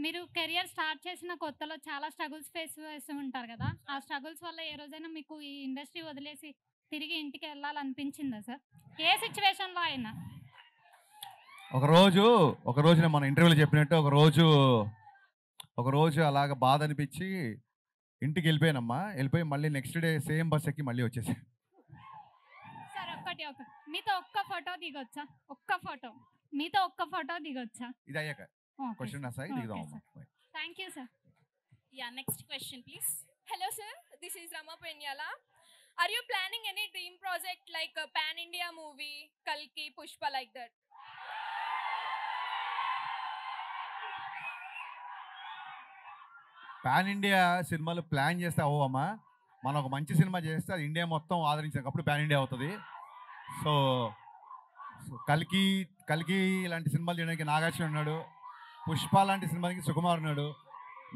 మీరు career start చేసిన కొత్తలో చాలా స్ట్రగుల్స్ ఫేస్ చేస్తూ ఉంటారు కదా! ఆ స్ట్రగుల్స్ వల్ల ఏ రోజైనా మీకు ఈ ఇండస్ట్రీ వదిలేసి తిరిగి ఇంటికి వెళ్ళాలనిపించిందా సార్? ఏ సిట్యుయేషన్‌లో అయినా? ఒకరోజు ఒకరోజు నేను మన ఇంటర్వ్యూలో చెప్పినట్టు ఒకరోజు అలాగ బాధ అనిపించి ఇంటికి వెళ్ళిపోయానమ్మా. వెళ్ళిపోయి మళ్ళీ నెక్స్ట్ డే సేమ్ బస్ ఎక్కి మళ్ళీ వచ్చేసాను. సార్ మీతో ఒక్క ఫోటో దిగొచ్చా? ఒక్క ఫోటో. మీతో ఒక్క ఫోటో దిగొచ్చా? ఇది అయ్యాక ఓకే క్వశ్చన్ సార్. రాసాక ఓకే దిగుదామమ్మా. Sir. Thank you sir. Yeah, next question, please. Hello, sir. This is Rama Penyala. Are you planning any dream project like a Pan India movie, Kalki, Pushpa, like that? Pan India సినిమాలు plan చేస్తే అవ్వమ్మా. మనం ఒక మంచి cinema చేస్తే అది India మొత్తం ఆదరించాక అప్పుడు pan India అవుతుంది. సో కల్కి కల్కి ఇలాంటి సినిమాలు చేయడానికి నాగార్జున ఉన్నాడు. పుష్ప లాంటి సినిమాలకి సుకుమార్ ఉన్నాడు.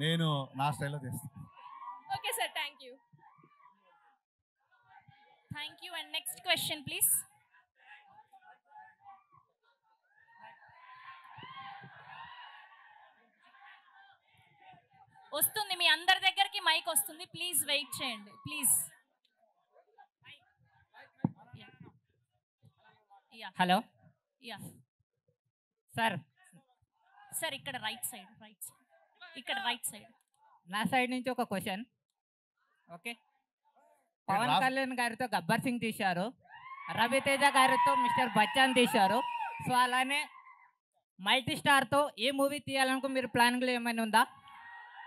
నేను నా స్టైల్లో చేస్తాను. Okay, sir. Thank you. Thank you. And next question, please. వస్తుంది, మీ అందరి దగ్గరికి మైక్ వస్తుంది. ప్లీజ్ వెయిట్ చేయండి, please. Hello yeah sir, sir, ఇక్కడ రైట్ సైడ్, ఇక్కడ రైట్ సైడ్. నా సైడ్ నుంచి ఒక క్వశ్చన్. ఓకే, పవన్ కళ్యాణ్ గారితో గబ్బర్ సింగ్ తీశారు, రవితేజ గారితో మిస్టర్ బచ్చన్ తీశారు. సో అలానే మల్టీ స్టార్తో ఏ మూవీ తీయాలనుకో మీరు ప్లానింగ్లో ఏమైనా ఉందా?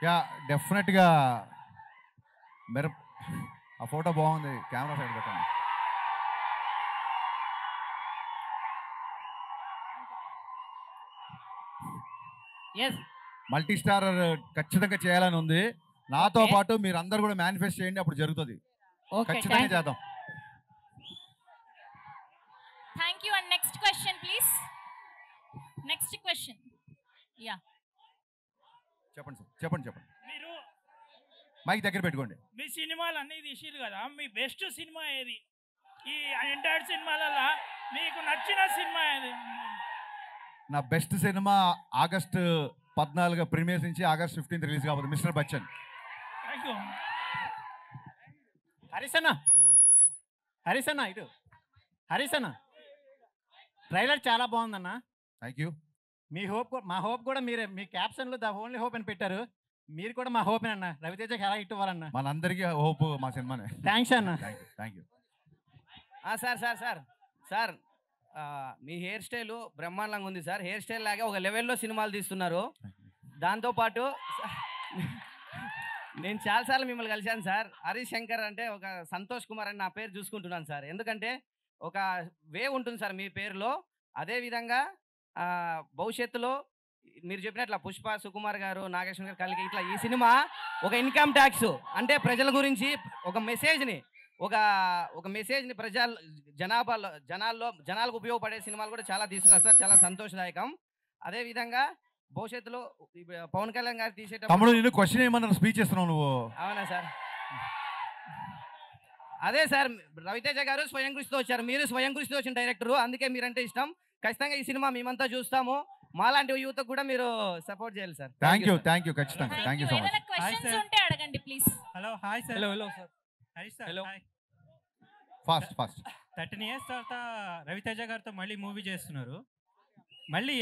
యా, డెఫినెట్గా. ఆ ఫోటో బాగుంది, కెమెరా సైడ్ పెట్టండి. ఎస్, మల్టీ స్టార్ ఖచ్చితంగా చేయాలని ఉంది. నాతో పాటు మీరు అందరు కూడా మేనిఫెస్ట్ చేయండి, అప్పుడు జరుగుతుంది. ఖచ్చితంగా చేద్దాం. Thank you. And next question please. Next question. Yeah, చెప్పండి సార్, చెప్పండి. మీరు మైక్ దగ్గర పెట్టుకోండి. మీ సినిమాలు అన్నీ తీసిరు కదా, మీ బెస్ట్ సినిమా ఏది? ఈ ఎంటైర్ సినిమాలలో మీకు నచ్చిన సినిమా ఏది? నా బెస్ట్ సినిమా ఆగస్టు 14 ప్రీమియర్స్ నుంచి ఆగస్ట్ 15 రిలీజ్ కాబోతుంది, mister Bachchan. Thank you. Harish అన్న ఇటు. హరీష్ అన్న, ట్రైలర్ చాలా బాగుందన్న. Thank you. మా హోప్ కూడా మీరే. మీ క్యాప్షన్లో ద ఓన్లీ హోప్ అని పెట్టారు. మీరు కూడా మా హోప్ అన్న. రవితేజకి ఎలా ఇటు ఇవ్వాలన్న? మనందరికీ హోప్ మా సినిమానే. థ్యాంక్స్ అన్న. Thank you. Sir me hair style బ్రహ్మాండంగా ఉంది సార్. హెయిర్ స్టైల్ లాగా ఒక లెవెల్లో సినిమాలు తీస్తున్నారు. దాంతోపాటు నేను చాలాసార్లు మిమ్మల్ని కలిశాను సార్. హరీష్ శంకర్ అంటే ఒక సంతోష్ కుమార్ అని నా పేరు చూసుకుంటున్నాను సార్. ఎందుకంటే ఒక వే ఉంటుంది సార్ మీ పేరులో. అదేవిధంగా భవిష్యత్తులో మీరు చెప్పినట్ల పుష్ప, సుకుమార్ గారు, నాగేశ్వర గారు కలిగి ఇట్లా ఈ సినిమా ఒక ఇన్కమ్ ట్యాక్స్ అంటే ప్రజల గురించి ఒక మెసేజ్ని జనాలకు ఉపయోగపడే సినిమాలు కూడా చాలా తీస్తున్నారు సార్. చాలా సంతోషదాయకం. అదేవిధంగా భవిష్యత్తులో పవన్ కళ్యాణ్ గారు తమ్ముడు నేను క్వశ్చన్ ఏమన్నా స్పీచ్ ఇస్తున్నావు నువ్వు? అవునా సార్? అదే సార్, రవితేజ గారు స్వయం కృషితో వచ్చారు, మీరు స్వయం కృషితో వచ్చిన డైరెక్టరు, అందుకే మీరంటే ఇష్టం. ఖచ్చితంగా ఈ సినిమా మేమంతా చూస్తాము. మాలాంటి యూత్ కూడా మీరు సపోర్ట్ చేయాలి సార్. థ్యాంక్ యూ ఖచ్చితంగా. Thank you so much. Questions ఉంటే అడగండి please. Hello, hi sir. Hello sir. Harish sir, hello. Hi. Fast 13 years తర్వాత రవితేజ గారితో మళ్ళీ మూవీ చేస్తున్నారు. మళ్ళీ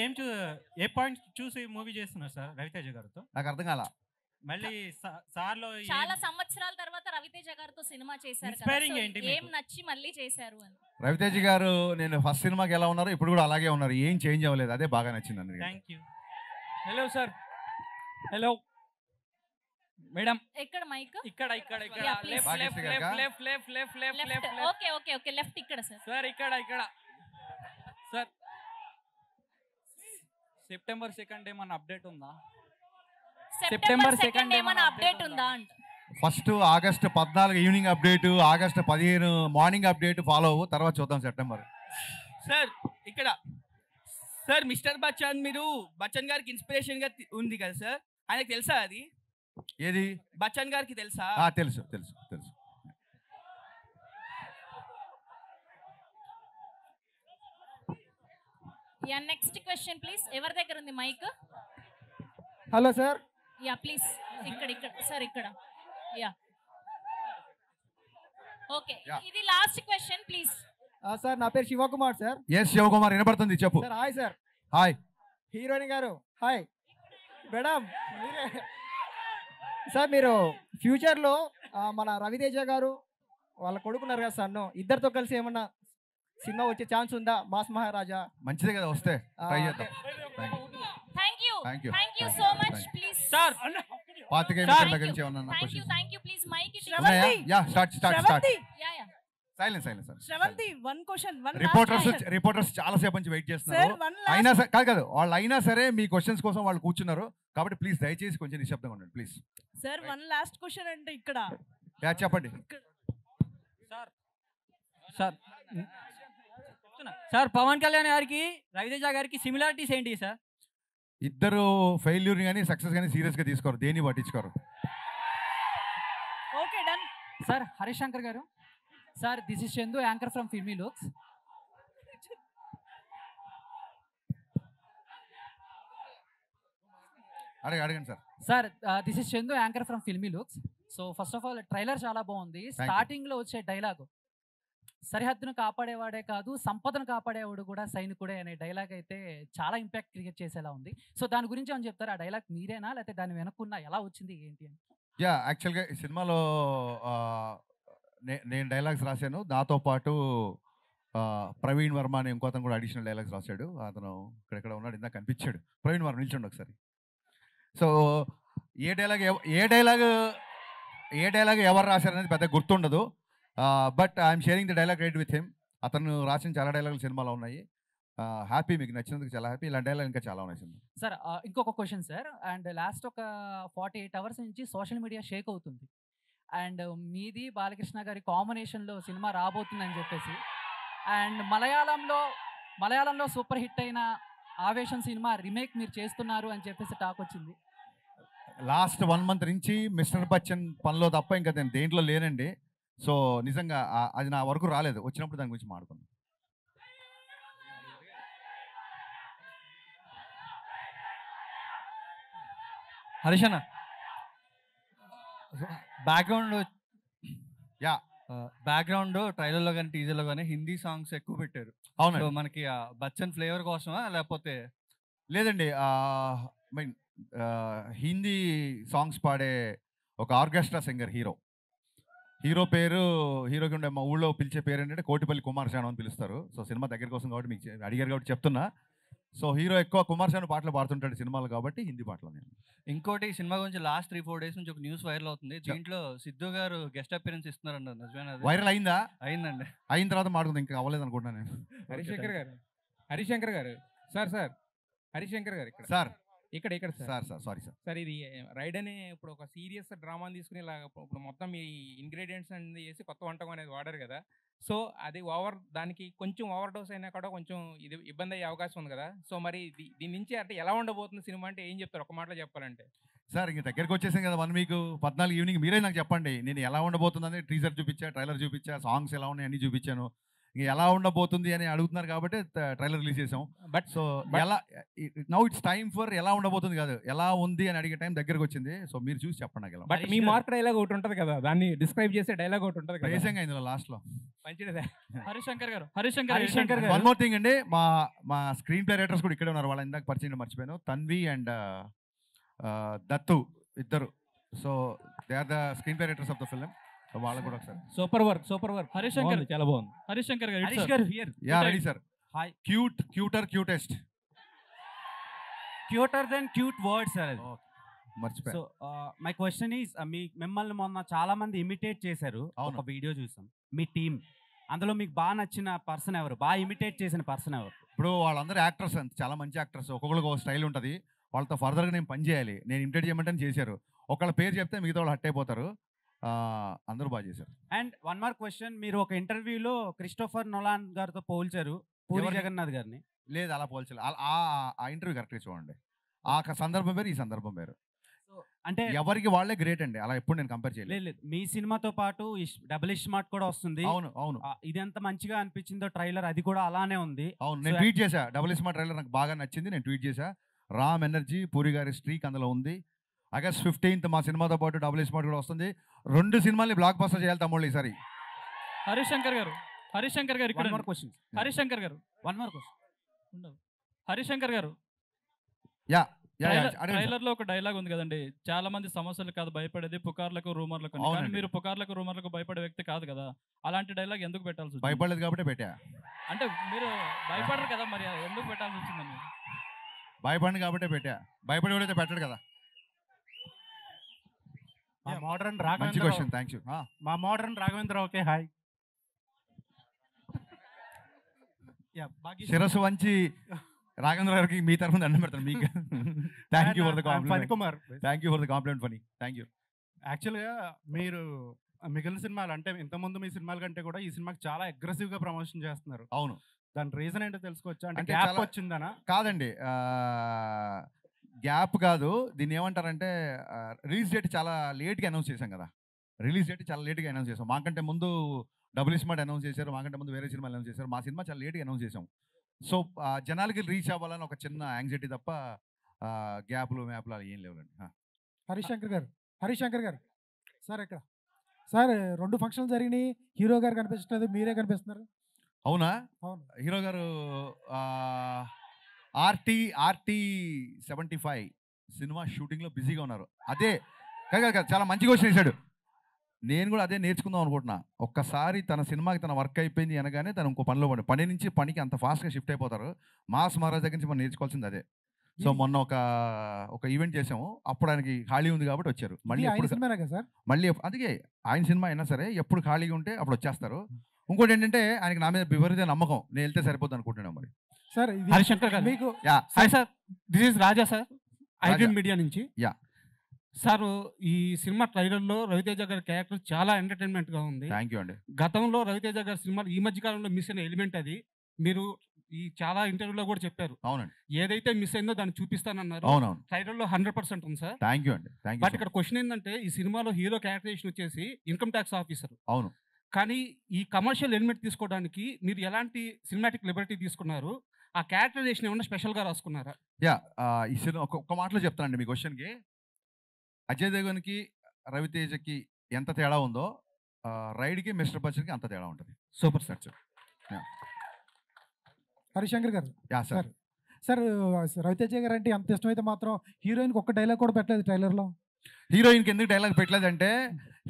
ఏ పాయింట్ చూసి మూవీ చేస్తున్నారు సార్ రవితేజ గారితో? నాకు అర్థం కాల. మళ్ళీ సార్లో చాలా సంవత్సరాల తర్వాత రవితేజ గారితో సినిమా చేశారు కదా, Inspiring సో ఏంటి ఏం మీకు? నచ్చి మళ్ళీ చేశారు అని? రవితేజ గారు నేను ఫస్ట్ సినిమాకి ఎలా ఉన్నారో ఇప్పుడు కూడా అలాగే ఉన్నారు, ఏం చేంజ్ అవ్వలేదు. అదే బాగా నచ్చింది అందరికీ. Thank you. Hello sir. Hello madam. ఎక్కడ మైక్? ఇక్కడ Yeah, please. Left. Okay left ఇక్కడ సార్. సార్ ఇక్కడ సార్, సెప్టెంబర్ 2 ఏమన్నా అప్డేట్ ఉందా? సెప్టెంబర్ 2 ఏమైనా అప్డేట్ ఉందా అంట. First August 14 evening update, August 15 morning update follow అవ్వు, తర్వాత చూద్దాం సెప్టెంబర్. సార్ ఇక్కడ సార్ మిస్టర్ బచ్చన్, మీరు బచ్చన్ గారికి ఇన్స్పిరేషన్ గా ఉంది కదా సార్, ఆయనకు తెలుసా అది? ఏది? బచ్చన్ గారికి తెలుసా? తెలుసు. Yeah, next question please. ఎవరి దగ్గర ఉంది mike? Hello sir. Yeah please ఇక్కడ సార్ ఇక్కడ యా ఓకే ఇది లాస్ట్ క్వశ్చన్ ప్లీజ్. సార్ నా పేరు శివకుమార్ సార్. ఎస్ శివకుమార్ వినపడుతుంది, చెప్పు. Sir hi sir. Hi. Heroine గారు హాయ్. మేడం మీరే సార్, మీరు ఫ్యూచర్లో మన రవితేజ గారు వాళ్ళ కొడుకున్నారు కదా సార్, ఇద్దరితో కలిసి ఏమన్నా సినిమా వచ్చే ఛాన్స్ ఉందా? మాస్ మహారాజా. మంచిదే కదా, వస్తే ట్రై చేద్దాం. Thank you so much please sir. పాతికే నిమిషాల దగ్గర నుంచి ఏమన్నా థ్యాంక్ యూ ప్లీజ్ మైక్ ఉన్నాయా? Yeah start. Yeah yeah silence sir. Sravanthi one question reporters చాలా సేపు నుంచి వెయిట్ చేస్తున్నారు. అయినా సరే కాదు వాళ్ళు అయినా సరే మీ క్వశ్చన్స్ కోసం వాళ్ళు కూర్చున్నారు కాబట్టి ప్లీజ్ దయచేసి కొంచెం నిశ్శబ్దంగా ఉండండి please. Sir one last question అంటే ఇక్కడ యా చెప్పండి సార్. సార్ పవన్ కళ్యాణ్ గారికి రవితేజ గారికి సిమిలారిటీస్ ఏంటి సార్? ఇద్దరు ఫెయిల్యూర్ కానీ సక్సెస్ కానీ సీరియస్గా తీసుకోరు, దేన్ని పట్టించుకోరు. Okay done. Sir Harish Shankar garu. Sir this is Chandu, anchor from Filmy Looks. అడగండి సార్. Sir this is Chandu, anchor from Filmy Looks. So first of all trailer చాలా బాగుంది. స్టార్టింగ్ లో వచ్చే డైలాగ్ సరిహద్దును కాపాడేవాడే కాదు సంపదను కాపాడేవాడు కూడా సైనికుడే అనే డైలాగ్ అయితే చాలా ఇంపాక్ట్ క్రియేట్ చేసేలా ఉంది. సో దాని గురించి అని చెప్తారు, ఆ డైలాగ్ మీరేనా లేకపోతే దాని వెనక్కున్న ఎలా వచ్చింది ఏంటి అని? యా యాక్చువల్గా ఈ సినిమాలో నేను డైలాగ్స్ రాశాను, నాతో పాటు ప్రవీణ్ వర్మ అని ఇంకోతను కూడా అడిషనల్ డైలాగ్స్ రాశాడు. అతను ఇక్కడెక్కడ ఉన్నాడు, ఇందాక కనిపించాడు. ప్రవీణ్ వర్మ నిల్చండి ఒకసారి. సో ఏ డైలాగ్ ఎవరు రాశారనేది పెద్ద గుర్తుండదు, but I'm sharing the dialogue right with him. అతను రాసిన చాలా డైలాగులు సినిమాలో ఉన్నాయి. హ్యాపీ, మీకు నచ్చినందుకు చాలా హ్యాపీ. ఇలా డైలాగ్ ఇంకా చాలా ఉన్నాయి సినిమా. సార్ ఇంకొక క్వశ్చన్ సార్. అండ్ లాస్ట్ ఒక 48 అవర్స్ నుంచి సోషల్ మీడియా షేక్ అవుతుంది. అండ్ మీది బాలకృష్ణ గారి కాంబినేషన్లో సినిమా రాబోతుందని చెప్పేసి, అండ్ మలయాళంలో సూపర్ హిట్ అయిన ఆవేశం సినిమా రీమేక్ మీరు చేస్తున్నారు అని చెప్పేసి టాక్ వచ్చింది. లాస్ట్ 1 month నుంచి మిస్టర్ బచ్చన్ పనిలో తప్ప ఇంకా నేను దేంట్లో లేనండి. సో నిజంగా అది నా వరకు రాలేదు, వచ్చినప్పుడు దాని గురించి మాట్లాడుకుందాం. హరీష్ అన్న బ్యాక్గ్రౌండ్ ట్రైలర్లో కానీ టీజర్లో కానీ హిందీ సాంగ్స్ ఎక్కువ పెట్టారు. అవును, మనకి బచ్చన్ ఫ్లేవర్ కోసమా లేకపోతే? లేదండి, మీన్ హిందీ సాంగ్స్ పాడే ఒక ఆర్కెస్ట్రా సింగర్ హీరోకి ఉండే మా ఊళ్ళో పిలిచే పేరు ఏంటంటే కోటిపల్లి కుమార్ శాను అని పిలుస్తారు. సో సినిమా దగ్గర కోసం కాబట్టి మీకు అడిగారు కాబట్టి చెప్తున్నా. సో హీరో ఎక్కువ కుమార్ శాను పాటలు పాడుతుంటాడు సినిమాలు కాబట్టి హిందీ పాటలు. నేను ఇంకోటి సినిమా గురించి లాస్ట్ 3-4 days నుంచి ఒక న్యూస్ వైరల్ అవుతుంది. దీంట్లో సిద్ధు గారు గెస్ట్ అపియరెన్స్ ఇస్తున్నారండి, నిజమేనా? వైరల్ అయిందా? అయిందండి. అయిన తర్వాత మాట్లాడుతుంది, ఇంకా అవ్వలేదు అనుకుంటున్నాను నేను. హరిశంకర్ గారు సార్ హరిశంకర్ గారు ఇక్కడ సార్ సారీ సార్ ఇది రైడ్ అనే ఇప్పుడు ఒక సీరియస్ డ్రామాని తీసుకుని ఇలా ఇప్పుడు మొత్తం మీ ఇంగ్రీడియంట్స్ అనేది చేసి కొత్త వంటకం అనేది వాడారు కదా. సో అది దానికి కొంచెం ఓవర్ డోస్ అయినా కూడా కొంచెం ఇది ఇబ్బంది అయ్యే అవకాశం ఉంది కదా. సో మరి దీని నుంచి అంటే ఎలా ఉండబోతుంది సినిమా అంటే ఏం చెప్తారు ఒక మాటలో చెప్పాలంటే? సార్ ఇంక దగ్గరికి వచ్చేసాం కదా 1 week 14 ఈవినింగ్ మీరే నాకు చెప్పండి, నేను ఎలా ఉండబోతుందని టీజర్ చూపించా, ట్రైలర్ చూపించా, సాంగ్స్ ఎలా ఉన్నాయి అన్ని చూపించాను. ఇంక ఎలా ఉండబోతుంది అని అడుగుతున్నారు కాబట్టి ట్రైలర్ రిలీజ్ చేసాం. సో ఎలా నౌ ఇట్స్ టైమ్ ఫర్ ఎలా ఉండబోతుంది కాదు, ఎలా ఉంది అని అడిగే టైం దగ్గరకు వచ్చింది. సో మీరు చూసి చెప్పండి నాకు. బట్ మీ మార్క్ డైలాగ్ ఒకటి ఉంటుంది కదా, దాన్ని డిస్క్రైబ్ చేసే డైలాగ్ ఒకటి ఉంటుంది కదా, రేసింగ్ ఇందులో లాస్ట్ లో. మంచిదే. హరిశంకర్ గారు వన్ మోర్ థింగ్ అండి, మా స్క్రీన్ ప్లే రైటర్స్ కూడా ఇక్కడే ఉన్నారు. వాళ్ళ ఇందాక పరిచయం మర్చిపోయాను, తన్వి అండ్ దత్తు ఇద్దరు. So they are the screenplay writers of the film. వాళ్ళకు కూడా ఒకసారి సూపర్ వర్క్ హరిశంకర్ చాలా బాగుంది. హరిశంకర్ గారు here. Yeah ready sir. Hi. Cutest cuter then cute word sir. మర్చిపోయా. సో మై క్వశ్చన్ ఈస్, మిమ్మల్ని మొన్న చాలా మంది ఇమిటేట్ చేశారు, ఒక వీడియో చూసాం మీ టీం. అందులో మీకు బాగా నచ్చిన పర్సన్ ఎవరు, బాగా ఇమిటేట్ చేసిన పర్సన్ ఎవరు? ఇప్పుడు వాళ్ళందరూ యాక్టర్స్, చాలా మంచి యాక్టర్స్, ఒక్కొక్కరికి ఒక స్టైల్ ఉంటుంది. వాళ్ళతో ఫర్దర్గా నేను పని చేయాలి, నేను ఇమిటేట్ చేయమంటే చేశారు. ఒకళ్ళ పేరు చెప్తే మిగతా వాళ్ళు హట్ అయిపోతారు. అందరూ బాగా చేశారు. అండ్ వన్ మోర్ క్వశ్చన్, మీరు ఒక ఇంటర్వ్యూలో క్రిస్టోఫర్ నోలాన్ గారితో పోల్చారు పూరి జగన్నాథ్ గారిని. లేదు అలా పోల్చాలి, ఆ ఇంటర్వ్యూ కరెక్ట్గా చూడండి. ఆ సందర్భం వేరు, ఈ సందర్భం వేరు. అంటే ఎవరికి వాళ్ళే గ్రేట్ అండి, అలా ఎప్పుడు నేను కంపేర్ చేయలేదు. లేదు, మీ సినిమాతో పాటు డబుల్ స్మార్ట్ కూడా వస్తుంది. అవును. ఇది ఎంత మంచిగా అనిపించిందో ట్రైలర్, అది కూడా అలానే ఉంది. అవును, నేను ట్వీట్ చేశా. డబుల్ స్మార్ట్ ట్రైలర్ నాకు బాగా నచ్చింది, నేను ట్వీట్ చేశా. రామ్ ఎనర్జీ పూరి గారి స్ట్రీక్ అందులో ఉంది. ఆగస్ట్ 15th మా సినిమాతో పాటు డబుల్ స్మార్ట్ కూడా వస్తుంది. 2 సినిమాల్ని బ్లాక్ బస్టర్ చేయాలి తమ్ముళ్ళు ఈసారి. హరిశంకర్ గారు ఇక్కడ One more question. హరిశంకర్ గారు One more question. ఉండదు. హరిశంకర్ గారు యా అడగండి సార్. ట్రైలర్ లో ఒక డైలాగ్ ఉంది కదండి, చాలా మంది సమస్యలు కాదు భయపడేది పుకార్లకు రూమర్లకు అని. కానీ అవునండి. మీరు పుకార్లకు రూమర్లకు భయపడే వ్యక్తి కాదు కదా, అలాంటి డైలాగ్ ఎందుకు పెట్టాల్సి వచ్చింది? భయపడలేదు కాబట్టి పెట్టా. అంటే మీరు భయపడరు కదా, మరి ఎందుకు పెట్టాల్సి వచ్చిందని? భయపడింది కాబట్టే పెట్టా. భయపడేవాడైతే పెట్టడు కదా. మా మోడర్న్ మంచి రాఘవేంద్ర క్వశ్చన్, థ్యాంక్ యూ. మా మోడర్న్ రాఘవేంద్ర ఓకే హాయ్. శిరస్సు వంచి రాఘవేంద్ర గారికి మీ తరఫున దండం పెడతాను మీకు. Thank you for the Phani compliment. Kumar. Thank you for the compliment Phani. Thank you. యాక్చువల్గా మీరు మిగిలిన సినిమాలు అంటే ఇంతకుముందు మీ సినిమాల కంటే కూడా ఈ సినిమాకి చాలా అగ్రెసివ్ గా ప్రమోషన్ చేస్తున్నారు. అవును. దాని రీజన్ ఏంటో తెలుసుకోవచ్చా? అంటే అంటే గ్యాప్ చాలా- వచ్చిందనా? కాదండి, గ్యాప్ కాదు. దీన్ని ఏమంటారంటే రిలీజ్ డేట్ చాలా లేట్గా అనౌన్స్ చేశాం కదా. రిలీజ్ డేట్ చాలా లేట్గా అనౌన్స్ చేసాం. మాకంటే ముందు డబుల్ స్మార్ట్ అనౌన్స్ చేశారు, మాకంటే ముందు వేరే సినిమాలు అనౌన్స్ చేశారు. మా సినిమా చాలా లేట్గా అనౌన్స్ చేసాం. సో జనాలకి రీచ్ అవ్వాలని ఒక చిన్న యాంగ్జైటీ తప్ప గ్యాప్లు మ్యాప్లు అలా ఏం లేవులండి. హరిశంకర్ గారు సార్ ఇక్కడ సార్ 2 ఫంక్షన్లు జరిగినాయి, హీరో గారు కనిపించట్లేదు, మీరే కనిపిస్తున్నారు. అవునా? అవును. హీరో గారు ఆర్టీ 75 సినిమా షూటింగ్లో బిజీగా ఉన్నారు. అదే కాదు చాలా మంచి క్వశ్చన్ వేశాడు. నేను కూడా అదే నేర్చుకుందాం అనుకుంటున్నా. ఒక్కసారి తన సినిమాకి తన వర్క్ అయిపోయింది అనగానే తను ఇంకో పనిలో పని నుంచి పనికి అంత ఫాస్ట్గా షిఫ్ట్ అయిపోతారు. మాస్ మహారాజ్ దగ్గర నుంచి మనం నేర్చుకోవాల్సింది అదే. సో మొన్న ఒక ఈవెంట్ చేసాము, అప్పుడు ఆయనకి ఖాళీ ఉంది కాబట్టి వచ్చారు. మళ్ళీ ఆయన ఎప్పుడు సినిమానే కదా సార్? మళ్ళీ అందుకే ఆయన సినిమా అయినా సరే ఎప్పుడు ఖాళీగా ఉంటే అప్పుడు వచ్చేస్తారు. ఇంకోటి ఏంటంటే ఆయనకి నా మీద విపరీత నమ్మకం, నేను వెళ్తే సరిపోతుంది అనుకుంటున్నాను. మరి సార్ హరిశంకర్ గారు మీకు hi sir, this is Raja sir, iDream media నుంచి. యా సార్, ఈ సినిమా ట్రైలర్లో రవితేజ గారి క్యారెక్టర్ చాలా ఎంటర్టైన్మెంట్ గా ఉంది. థ్యాంక్ యూ అండి. గతంలో రవితేజ గారి సినిమాలు ఈ మధ్య కాలంలో మిస్ అయిన ఎలిమెంట్ అది. మీరు ఈ చాలా ఇంటర్వ్యూలో కూడా చెప్పారు. అవునండి. ఏదైతే మిస్ అయిందో దాన్ని చూపిస్తానన్నారు. అవునవును. ట్రైలర్లో 100% ఉంది సార్. థ్యాంక్ యూ అండి. Thank but you. ఇక్కడ క్వశ్చన్ ఏంటంటే, ఈ సినిమాలో హీరో క్యారెక్టరైజేషన్ వచ్చేసి ఇన్కమ్ ట్యాక్స్ ఆఫీసర్. అవును. కానీ ఈ కమర్షియల్ ఎలిమెంట్ తీసుకోవడానికి మీరు ఎలాంటి సినిమాటిక్ లిబర్టీ తీసుకున్నారు? ఆ క్యారెక్టరైజేషన్ ఏమన్నా స్పెషల్గా రాసుకున్నారా? యా ఈ సినిమా ఒక్క మాటలో చెప్తానండి మీ క్వశ్చన్కి. అజయ్ దేవగన్కి రవితేజకి ఎంత తేడా ఉందో రైడ్కి మిస్టర్ బచ్చన్కి అంత తేడా ఉంటుంది. Super sir. హరిశంకర్ గారు యా సార్. సార్ రవితేజ గారు అంటే అంత ఇష్టమైతే మాత్రం హీరోయిన్కి ఒక్క డైలాగ్ కూడా పెట్టలేదు ట్రైలర్లో. హీరోయిన్కి ఎందుకు డైలాగ్ పెట్టలేదంటే,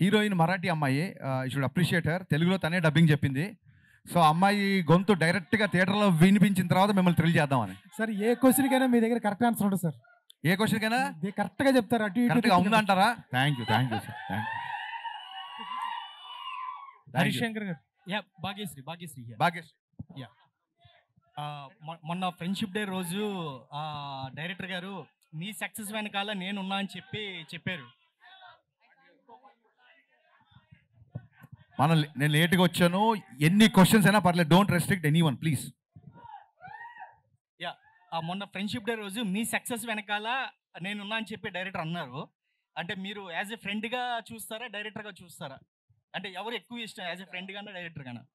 హీరోయిన్ మరాఠీ అమ్మాయి, యూ షుడ్ అప్రిషియేట్ హర్. తెలుగులో తనే డబ్బింగ్ చెప్పింది. సో అమ్మాయి గొంతు డైరెక్ట్గా థియేటర్లో వినిపించిన తర్వాత మిమ్మల్ని థ్రిల్ చేద్దామని. సార్ ఏ క్వశ్చన్కైనా మీ దగ్గర కరెక్ట్ ఆన్సర్ ఉంటుంది సార్. ఏ క్వశ్చన్కైనా కరెక్ట్గా చెప్తారు. అటు ఇటు కరెక్ట్గా ఉందంటారా? Thank you sir. Thank you. Harishankar గారు. యా భాగ్యశ్రీ భాగ్యశ్రీ. మొన్న ఫ్రెండ్షిప్ డే రోజు డైరెక్టర్ గారు మీ సక్సెస్ వెనకాల నేనున్నా అని చెప్పారు. నేను లేట్గా వచ్చాను, ఎన్ని క్వశ్చన్స్ అయినా పర్లేదు, don't restrict any one please. Yeah మొన్న ఫ్రెండ్షిప్ డే రోజు మీ సక్సెస్ వెనకాల నేనున్నా అని చెప్పి డైరెక్టర్ అన్నారు. అంటే మీరు యాజ్ ఎ ఫ్రెండ్గా చూస్తారా, డైరెక్టర్గా చూస్తారా? అంటే ఎవరు ఎక్కువ ఇష్టం, as a friend Gaana director Gaana?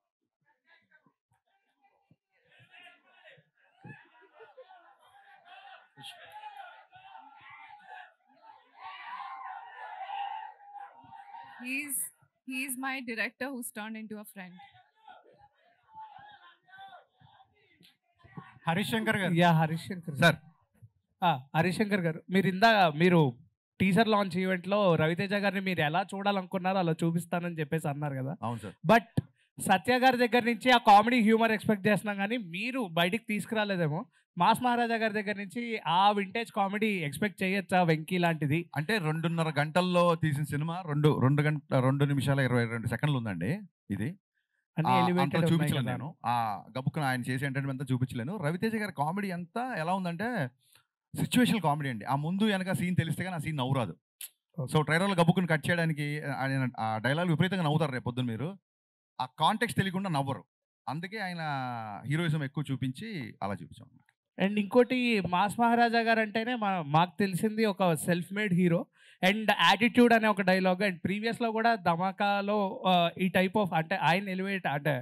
He's my director who's turned into a friend. Harishankar గారు. Yeah Harishankar sir. హరిశంకర్ గారు, మీరు టీజర్ లాంచ్ ఈవెంట్లో రవితేజ గారిని మీరు ఎలా చూడాలనుకున్నారో అలా చూపిస్తానని చెప్పేసి అన్నారు కదా. అవును సార్. బట్ సత్య గారి దగ్గర నుంచి ఆ కామెడీ హ్యూమర్ ఎక్స్పెక్ట్ చేస్తున్నాం, కానీ మీరు బయటికి తీసుకురాలేదేమో. మాస్ మహారాజా గారి దగ్గర నుంచి ఆ వింటేజ్ కామెడీ ఎక్స్పెక్ట్ చేయొచ్చా, వెంకీ లాంటిది? అంటే 2.5 గంటల్లో తీసిన సినిమా 2 నిమిషాల 22 సెకండ్లు ఉందండి. ఇది అంతా చూపించలేను నేను. గబుక్కున ఆయన చేసే ఎంటర్టైన్మెంట్ అంతా చూపించలేను. రవితేజ గారి కామెడీ అంతా ఎలా ఉందంటే సిచ్యువేషనల్ కామెడీ అండి. ఆ ముందు వెనక సీన్ తెలిస్తే కానీ ఆ సీన్ నవ్వురాదు. సో ట్రైలర్లో గబుక్కుని కట్ చేయడానికి ఆయన ఆ డైలాగ్ విపరీతంగా నవ్వుతారు రేపు పొద్దున్న. మీరు ఆ కాంటెక్స్ట్ తెలియకుండా నవ్వరు. అందుకే ఆయన హీరోయిజం ఎక్కువ చూపించి అలా చూపించాం. అండ్ ఇంకోటి, మాస్ మహారాజా గారు అంటేనే మాకు తెలిసింది ఒక self made hero and attitude అనే ఒక డైలాగ్. అండ్ ప్రీవియస్లో కూడా ధమాకాలో ఈ టైప్ ఆఫ్ అంటే ఆయన ఎలివేట్ అంటే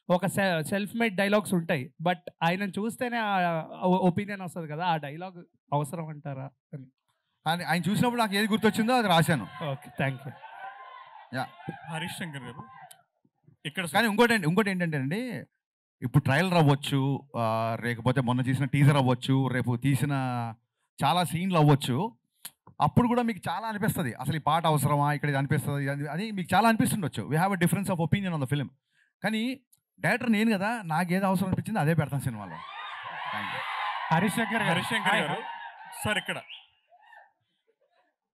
ఒక సెల్ఫ్ మేడ్ డైలాగ్స్ ఉంటాయి, బట్ ఆయన చూస్తేనే ఒపీనియన్ వస్తుంది కదా, ఆ డైలాగ్ అవసరం అంటారా అని. ఆయన చూసినప్పుడు నాకు ఏది గుర్తొచ్చిందో అది రాశాను. Okay, thank you. Yeah, Harish Shankar గారు ఇక్కడ కానీ ఇంకోటి ఏంటంటే అండి, ఇప్పుడు ట్రయల్ అవ్వచ్చు, లేకపోతే మొన్న తీసిన టీజర్ అవ్వచ్చు, రేపు తీసిన చాలా సీన్లు అవ్వచ్చు. అప్పుడు కూడా మీకు చాలా అనిపిస్తుంది అసలు ఈ పాట అవసరమా, ఇక్కడ ఇది అనిపిస్తుంది అని మీకు చాలా అనిపిస్తుండొచ్చు. We have a difference of opinion on the film. కానీ డైరెక్టర్ నేను కదా, నాకు ఏది అవసరం అనిపించింది అదే పెడతాను సినిమాలో. Thank you. Harish Shankar garu sir ఇక్కడ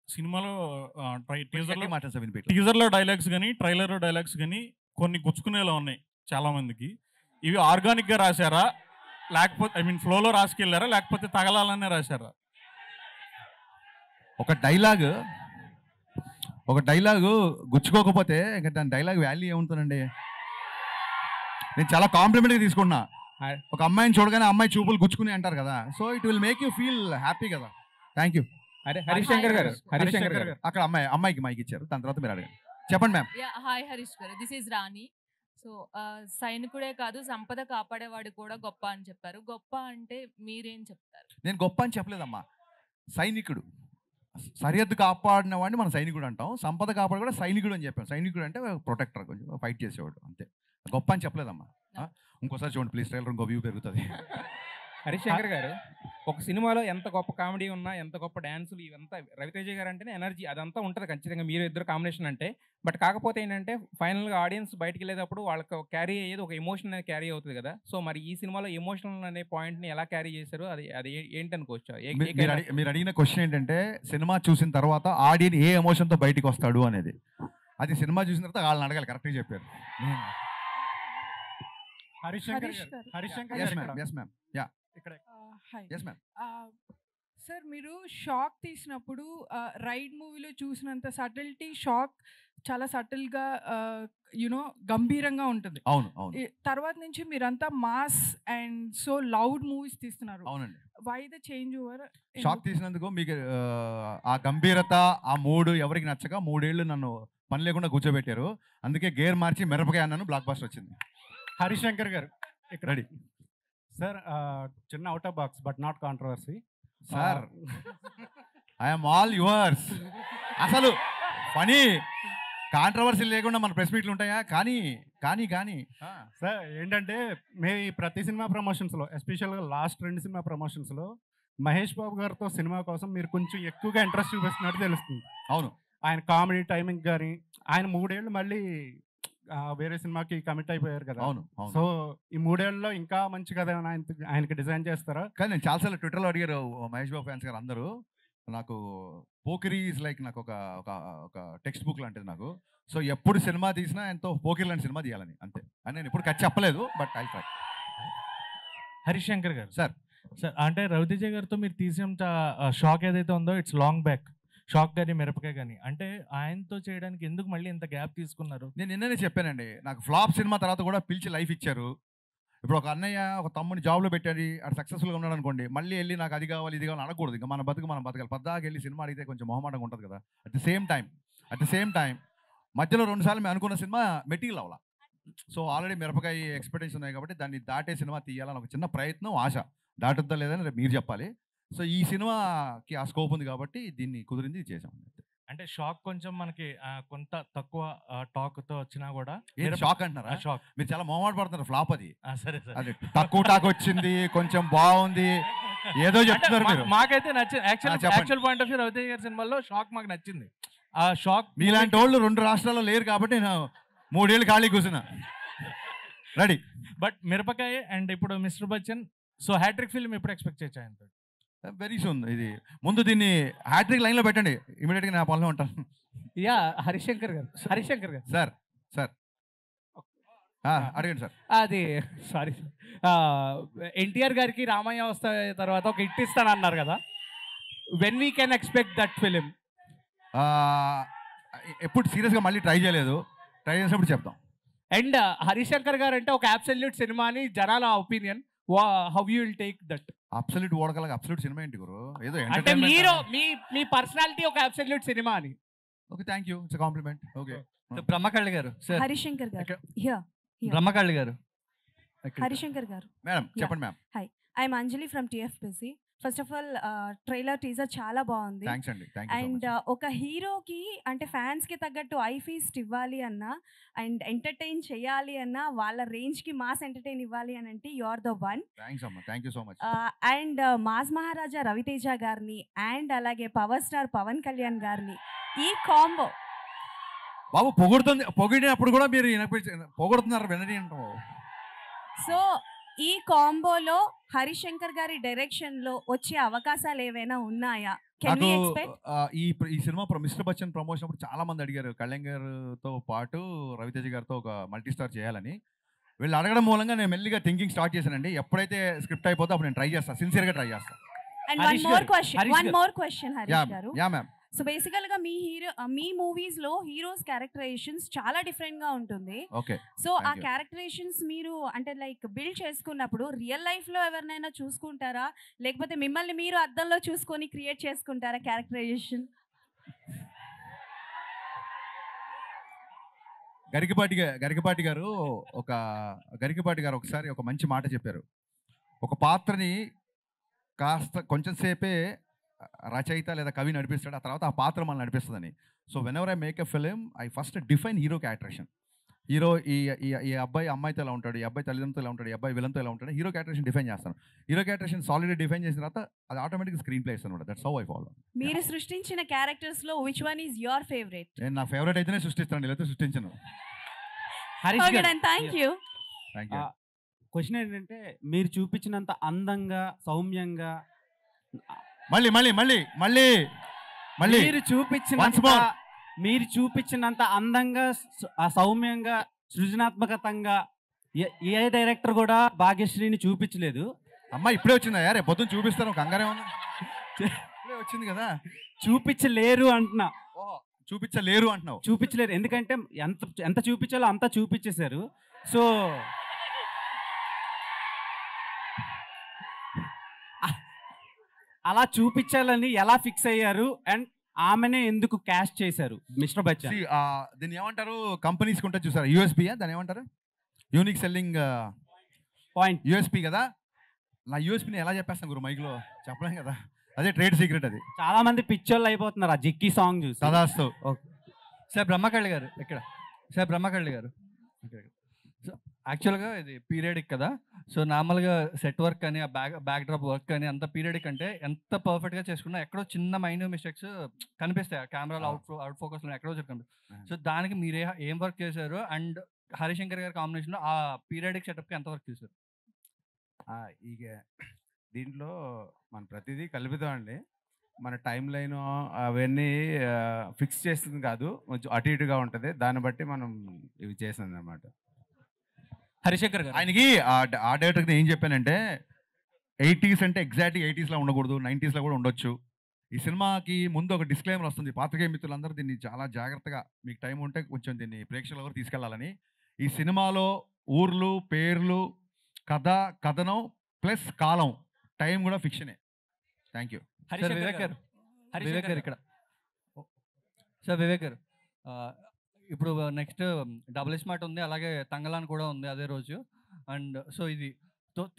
సినిమాలో టీజర్లో డైలాగ్స్ కానీ ట్రైలర్లో డైలాగ్స్ కానీ కొన్ని గుచ్చుకునేలా ఉన్నాయి చాలా మందికి. ఇవి ఆర్గానిక్గా రాశారా, లేకపోతే ఫ్లోలో రాసుకెళ్ళారా, లేకపోతే తగలాలనే రాశారా? ఒక డైలాగు గుచ్చుకోకపోతే ఇంకా దాని డైలాగ్ వాల్యూ ఏముంటుందండి? నేను చాలా కాంప్లిమెంట్గా తీసుకున్నా. ఒక అమ్మాయిని చూడగానే అమ్మాయి చూపులు గుచ్చుకుని అంటారు కదా, so it will make you feel happy కదా. Thank you. హరీష్ శంకర్ గారు అక్కడ అమ్మాయికి మైక్ ఇచ్చారు, దాని తర్వాత మీరు అడగండి. చెప్పండి మ్యామ్. హాయ్ హరీష్ గారు, దిస్ ఈజ్ రాణి. సో సైనికుడే కాదు సంపద కాపాడేవాడు కూడా గొప్ప అని చెప్పారు. గొప్ప అంటే మీరేం చెప్తారు? నేను గొప్ప అని చెప్పలేదమ్మా, సైనికుడు. సరిహద్దు కాపాడిన వాడిని మనం సైనికుడు అంటాం, సంపద కాపాడు కూడా సైనికుడు అని చెప్పాం. సైనికుడు అంటే ప్రొటెక్టర్, కొంచెం ఫైట్ చేసేవాడు, అంతే. గొప్ప అని చెప్పలేదమ్మా. ఇంకోసారి చూడండి ప్లీజ్, ట్రైలర్ ఇంకో వ్యూ పెరుగుతుంది. హరీష్ శంకర్ గారు, ఒక సినిమాలో ఎంత గొప్ప కామెడీ ఉన్నా, ఎంత గొప్ప డ్యాన్సులు, ఇవంతా రవితేజ గారు అంటేనే ఎనర్జీ అదంతా ఉంటుంది ఖచ్చితంగా, మీరు ఇద్దరు కాంబినేషన్ అంటే. బట్ కాకపోతే ఏంటంటే ఫైనల్గా ఆడియన్స్ బయటికి వెళ్ళేటప్పుడు వాళ్ళకి క్యారీ అయ్యేది ఒక ఎమోషన్ అనేది క్యారీ అవుతుంది కదా. సో మరి ఈ సినిమాలో ఎమోషనల్ అనే పాయింట్ని ఎలా క్యారీ చేశారు, అది ఏంటనుకోవచ్చు? మీరు అడిగిన క్వశ్చన్ ఏంటంటే సినిమా చూసిన తర్వాత ఆడియన్స్ ఏ ఎమోషన్తో బయటికి వస్తాడు అనేది. అది సినిమా చూసిన తర్వాత వాళ్ళని అడగాలి, కరెక్ట్గా చెప్పారు. హరీష్ శంకర్ సార్, మీరు షాక్ తీసినప్పుడు రైడ్ మూవీలో చూసినంత సటిల్టీ షాక్ చాలా సటిల్గా యునో గంభీరంగా ఉంటుంది. అవును. తర్వాత నుంచి మీరంతా mass and so loud movies తీస్తున్నారు. అవునండి. Why the change over? Shock తీసినందుకు మీకు ఆ గంభీరత, ఆ మూడు ఎవరికి నచ్చక 3 ఏళ్ళు నన్ను పని లేకుండా కూర్చోబెట్టారు. అందుకే గేర్ మార్చి మిరపకాయ అన్నాను, బ్లాక్ బస్టర్ వచ్చింది. హరీష్ శంకర్ గారు ఇక్కడ రెడీ సార్. చిన్న out of box but not controversy sir. I'm all yours. అసలు పని కాంట్రవర్సీ లేకుండా మన ప్రెస్ మీట్లు ఉంటాయా? కానీ సార్ ఏంటంటే మేము ఈ ప్రతి సినిమా ప్రమోషన్స్లో, ఎస్పెషల్గా లాస్ట్ 2 సినిమా ప్రమోషన్స్లో మహేష్ బాబు గారితో సినిమా కోసం మీరు కొంచెం ఎక్కువగా ఇంట్రెస్ట్ చూపిస్తున్నట్టు తెలుస్తుంది. అవును. ఆయన కామెడీ టైమింగ్ కానీ, ఆయన 3 ఏళ్ళు మళ్ళీ వేరే సినిమాకి కమిట్ అయిపోయారు కదా. అవును. సో ఈ 3 ఏళ్ళలో ఇంకా మంచి కథ ఆయనకి డిజైన్ చేస్తారా? కానీ నేను చాలాసార్లు ట్విట్టర్లో అడిగారు మహేష్ బాబు ఫ్యాన్స్ గారు అందరూ. నాకు పోకిరీ ఈజ్ లైక్ నాకు ఒక టెక్స్ట్ బుక్ లాంటిది నాకు. సో ఎప్పుడు సినిమా తీసినా ఎంతో పోకిరీ లాంటి సినిమా తీయాలని, అంతే అని నేను ఇప్పుడు ఖర్చు చెప్పలేదు, but I try. Harish Shankar garu sir అంటే రవితేజ గారితో మీరు తీసినంత షాక్ ఏదైతే ఉందో ఇట్స్ లాంగ్ బ్యాక్. షాక్ కానీ మిరపకాయ కానీ అంటే ఆయనతో చేయడానికి ఎందుకు మళ్ళీ ఇంత గ్యాప్ తీసుకున్నారు? నేను నిన్ననే చెప్పానండి, నాకు ఫ్లాప్ సినిమా తర్వాత కూడా పిలిచి లైఫ్ ఇచ్చారు. ఇప్పుడు ఒక అన్నయ్య ఒక తమ్ముని జాబ్లో పెట్టాడు, అది సక్సెస్ఫుల్గా ఉన్నాడు అనుకోండి, మళ్ళీ వెళ్ళి నాకు అది కావాలి ఇది కావాలి అనకూడదు. ఇంకా మన బతకాలి. పద్దాకి వెళ్ళి సినిమా అడిగితే కొంచెం మొహమాటంగా ఉంటుంది కదా. అట్ ద సేమ్ టైం మధ్యలో 2 సార్లు మేము అనుకున్న సినిమా మెటీరియల్ అవ్వాల. సో ఆల్రెడీ మిరపకాయ ఎక్స్పెక్టేషన్ ఉన్నాయి కాబట్టి దాన్ని దాటే సినిమా తీయాలని ఒక చిన్న ప్రయత్నం, ఆశ. దాటుద్దా లేదని రేపు మీరు చెప్పాలి. సో ఈ సినిమాకి ఆ స్కోప్ ఉంది కాబట్టి దీన్ని కుదిరింది చేసాం. అంటే షాక్ కొంచెం మనకి కొంత తక్కువ టాక్తో వచ్చినా కూడా షాక్ అంటున్నారా? షాక్ మీరు చాలా మొహమాట పడుతున్నారు. ఫ్లాప్ అది. సరే అది తక్కువ టాక్ వచ్చింది, కొంచెం బాగుంది, ఏదో చెప్తున్నారు మీరు. మాకైతే నచ్చింది. Actual point of view Raviteja గారి సినిమాలో షాక్ మాకు నచ్చింది. ఆ షాక్ మీలాంటి వాళ్ళు 2 రాష్ట్రాల్లో లేరు కాబట్టి నేను 3 ఏళ్ళు ఖాళీ కూర్చున్నా. రెడీ. బట్ మిరపకాయ అండ్ ఇప్పుడు mister Bachchan, so hattrick film ఎప్పుడు ఎక్స్పెక్ట్ చేయొచ్చు ఆయనతో? Very soon. ఇది ముందు దీన్ని హ్యాట్రిక్ లైన్లో పెట్టండి, ఇమీడియట్గా నా పనిలో ఉంటాను. హరీష్ శంకర్ గారు సార్ అడగండి సార్. అది సారీ, ఎన్టీఆర్ గారికి రామయ్య వస్తా తర్వాత ఒక హిట్ ఇస్తానన్నారు కదా, when we can expect that film? ఎప్పుడు సీరియస్గా మళ్ళీ ట్రై చేయలేదు, ట్రై చేసినప్పుడు చెప్తాం. అండ్ హరీష్ శంకర్ గారు అంటే ఒక అబ్సల్యూట్ సినిమా అని జనాల opinion, how you will take that? Absolute ఓడగలగా అబ్సల్యూట్ సినిమా ఏంటి గురు? ఏదో అంటే మీరు మీ పర్సనాలిటీ ఒక అబ్సల్యూట్ సినిమా అని. Okay, thank you, it's compliment. Okay. బ్రహ్మకళ్ళి గారు, హరీష్ శంకర్ గారు, బ్రహ్మకళ్ళి గారు హరిశంకర్ గారు. మేడం చెప్పండి ma'am. Hi, I'm Anjali from TFPC. First of all trailer teaser చాలా బాగుంది. థ్యాంక్స్ అండి. థ్యాంక్ యూ సో అండ్ ఒక హీరోకి అంటే ఫ్యాన్స్కి తగ్గట్టు ఐ ఫీస్ట్ ఇవ్వాలి అన్నా అండ్ ఎంటర్టైన్ చేయాలి అన్నా వాళ్ళ రేంజ్కి మాస్ ఎంటర్టైన్ ఇవ్వాలి అని అంటే you are the one. Thanks అమ్మా. Thank you so much. And mass Maharaja Ravi Teja గారిని అండ్ అలాగే పవర్ స్టార్ పవన్ కళ్యాణ్ గారిని ఈ కాంబో బాబు పొగిడినప్పుడు కూడా మీరు పొగుడుతున్నారు వినని అంటావు. సో ఈ కాంబోలో హరిశంకర్ గారి డైరెక్షన్ లో వచ్చే అవకాశాలు ఏవైనా ఉన్నాయా? Can we expect? ఈ సినిమా మిస్టర్ బచ్చన్ ప్రమోషన్ అప్పుడు చాలా మంది అడిగారు కళ్యాణ్ గారితో పాటు రవితేజ గారితో ఒక మల్టీ స్టార్ చేయాలని. వీళ్ళు అడగడం మూలంగా నేను మెల్లిగా థింకింగ్ స్టార్ట్ చేశానండి. ఎప్పుడైతే స్క్రిప్ట్ అయిపోతే అప్పుడు నేను ట్రై చేస్తాను, సిన్సియర్గా ట్రై చేస్తాను. And one more question Harish garu. Yeah ma'am. So బేసికల్ గా మీ మూవీస్ లో హీరోస్ క్యారెక్టరైజేషన్స్ చాలా డిఫరెంట్ గా ఉంటుంది. ఓకే. సో ఆ క్యారెక్టరైజేషన్స్ మీరు అంటే లైక్ బిల్డ్ చేసుకున్నప్పుడు రియల్ లైఫ్ లో ఎవరినైనా చూసుకుంటారా, లేకపోతే మిమ్మల్ని మీరు అద్దంలో చూసుకొని క్రియేట్ చేసుకుంటారా క్యారెక్టరైజేషన్? గరికపాటి గారు ఒకసారి ఒక మంచి మాట చెప్పారు. ఒక పాత్రని కాస్త కొంచెం సేపే రచయిత లేదా కవి నడిపిస్తాడు, ఆ తర్వాత ఆ పాత్ర మనల్ని నడిపిస్తుందని. So whenever I make a film I first define hero characterization. Hero ఈ అబ్బాయి అమ్మాయితో ఎలా ఉంటాడు, ఈ అబ్బాయి తల్లిదండ్రులతో ఎలా ఉంటాడు, ఈ అబ్బాయి విలన్తో ఎలా ఉంటాడు, హీరో క్యారెక్టరేషన్ డిఫైన్ చేస్తాను. హీరో క్యారెక్టరేషన్ సాలిడ్గా డిఫైన్ చేసిన తర్వాత అది ఆటోమేటిక్గా స్క్రీన్ ప్లే ఇస్తాను. That's how I follow. మీరు సృష్టించిన క్యారెక్టర్స్ లో which one is your favourite? నేను నా ఫేవరెట్ అయితేనే సృష్టిస్తాను, లేకపోతే సృష్టించను. Thank you. క్వశ్చన్ ఏంటంటే మీరు చూపించినంత అందంగా సౌమ్యంగా మీరు చూపించినంత అందంగా సౌమ్యంగా సృజనాత్మకతంగా ఏ డైరెక్టర్ కూడా భాగ్యశ్రీని చూపించలేదు. అమ్మా ఇప్పుడే వచ్చిందా యారే పొద్దున్న చూపిస్తాను, కంగారే ఉంది. ఇప్పుడే వచ్చింది కదా. చూపించలేరు అంటున్నా. చూపించలేరు ఎందుకంటే ఎంత చూపించాలో అంతా చూపించేశారు. సో అలా చూపించాలని ఎలా ఫిక్స్ అయ్యారు అండ్ ఆమెనే ఎందుకు క్యాస్ట్ చేశారు మిస్టర్ బచ్చన్? దీన్ని ఏమంటారు, కంపెనీస్ ఉంటే చూసారు యూఎస్పీ, దాన్ని ఏమంటారు, యూనిక్ సెల్లింగ్ పాయింట్, యూఎస్పీ కదా. నా యూఎస్పీని ఎలా చెప్పేస్తాను గురు, మైక్లో చెప్పలేం కదా, అదే ట్రేడ్ సీక్రెట్. అది చాలా మంది పిక్చర్లు అయిపోతున్నారు ఆ జిక్కి సాంగ్ చూసి. సదాస్తు. సార్ బ్రహ్మకళ్ళి గారు ఇక్కడ, సార్ బ్రహ్మకళ్ళి గారు సో యాక్చువల్గా ఇది పీరియడిక్ కదా. సో నార్మల్గా సెట్ వర్క్ అని ఆ బ్యాక్ డ్రాప్ వర్క్ అని అంత పీరియడిక్ అంటే ఎంత పర్ఫెక్ట్గా చేసుకున్నా ఎక్కడో చిన్న మైన్యూట్ మిస్టేక్స్ కనిపిస్తాయి ఆ కెమెరాలో అవుట్ ఫోకస్లో ఎక్కడో కనిపిస్తాయి. సో దానికి మీరు ఏం వర్క్ చేశారు అండ్ హరిశంకర్ గారి కాంబినేషన్లో ఆ పీరియడిక్ సెటప్కి ఎంత వర్క్ చేశారు? ఇక దీంట్లో మన ప్రతిదీ కలుపుతాం అండి. మన టైం లైన్ అవన్నీ ఫిక్స్ చేస్తుంది కాదు, కొంచెం అటు ఇటుగా ఉంటుంది. దాన్ని బట్టి మనం ఇవి చేసాం అన్నమాట. హరిశంకర్ గారు ఆయనకి ఆ డైరెక్టర్కి ఏం చెప్పానంటే 80s అంటే ఎగ్జాక్ట్గా 80sలో ఉండకూడదు, 90sలో కూడా ఉండొచ్చు. ఈ సినిమాకి ముందు ఒక డిస్క్లైమర్ వస్తుంది, పాత్రికేయ మిత్రులందరూ దీన్ని చాలా జాగ్రత్తగా మీకు టైం ఉంటే కొంచెం దీన్ని ప్రేక్షకుల వరకు తీసుకెళ్లాలని. ఈ సినిమాలో ఊర్లు, పేర్లు, కథ, కథనం ప్లస్ కాలం, టైం కూడా ఫిక్షనే. Thank you. వివేక్ గారు ఇక్కడ. సార్ వివేక్ గారు, ఇప్పుడు నెక్స్ట్ డబుల్ స్మార్ట్ ఉంది, అలాగే తంగలాన్ కూడా ఉంది అదే రోజు. అండ్ సో ఇది